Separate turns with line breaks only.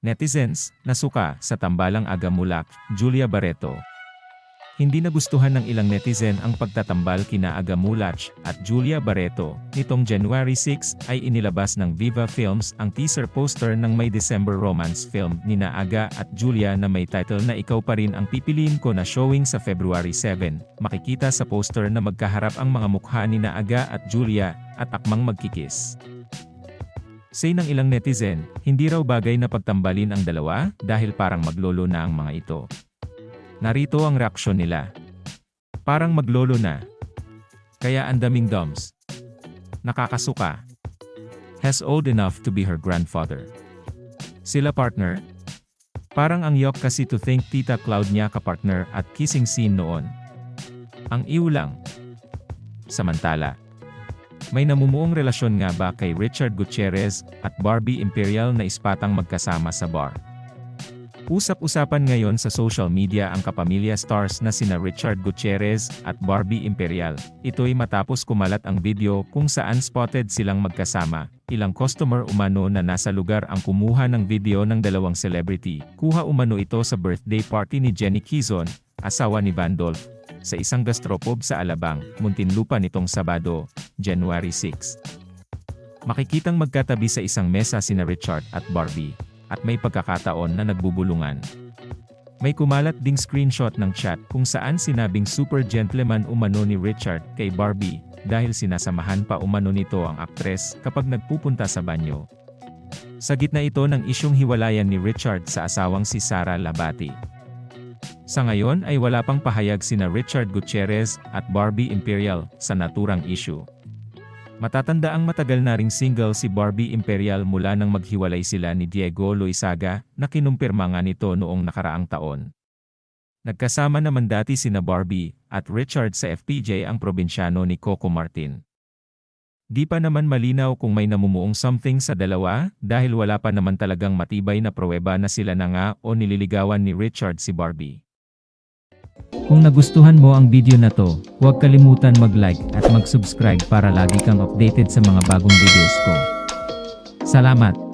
Netizens, nasuka sa tambalang Agamulak, Julia Barreto. Hindi nagustuhan ng ilang netizen ang pagtatambal kina Agamulak at Julia Barreto. Nitong January 6 ay inilabas ng Viva Films ang teaser poster ng may December romance film nina Aga at Julia na may title na Ikaw Pa Rin Ang Pipiliin Ko na showing sa February 7. Makikita sa poster na magkaharap ang mga mukha nina Aga at Julia at akmang magkikis. Say ng ilang netizen, hindi raw bagay na pagtambalin ang dalawa dahil parang maglolo na ang mga ito. Narito ang reaksyon nila. Parang maglolo na. Kaya ang daming doms. Nakakasuka. Has old enough to be her grandfather. Sila partner? Parang ang yok kasi to think Tita Cloud niya ka-partner at kissing scene noon. Ang iw lang. Samantala, may namumuong relasyon nga ba kay Richard Gutierrez at Barbie Imperial na ispatang magkasama sa bar? Usap-usapan ngayon sa social media ang kapamilya stars na sina Richard Gutierrez at Barbie Imperial. Ito'y matapos kumalat ang video kung saan spotted silang magkasama. Ilang customer umano na nasa lugar ang kumuha ng video ng dalawang celebrity. Kuha umano ito sa birthday party ni Jenny Quezon, asawa ni Vandolph, sa isang gastropub sa Alabang, Muntinlupa nitong Sabado, January 6. Makikitang magkatabi sa isang mesa sina Richard at Barbie, at may pagkakataon na nagbubulungan. May kumalat ding screenshot ng chat kung saan sinabing super gentleman umano ni Richard kay Barbie, dahil sinasamahan pa umano nito ang aktres kapag nagpupunta sa banyo. Sa gitna ito ng isyong hiwalayan ni Richard sa asawang si Sara Labati. Sa ngayon ay wala pang pahayag sina Richard Gutierrez at Barbie Imperial sa naturang issue. Matatandaang matagal na ring single si Barbie Imperial mula nang maghiwalay sila ni Diego Loizaga na kinumpirma nga nito noong nakaraang taon. Nagkasama naman dati sina Barbie at Richard sa FPJ ang probinsyano ni Coco Martin. Di pa naman malinaw kung may namumuong something sa dalawa dahil wala pa naman talagang matibay na pruweba na sila na nga o nililigawan ni Richard si Barbie.
Kung nagustuhan mo ang video na to, huwag kalimutan mag-like at mag-subscribe para lagi kang updated sa mga bagong videos ko. Salamat!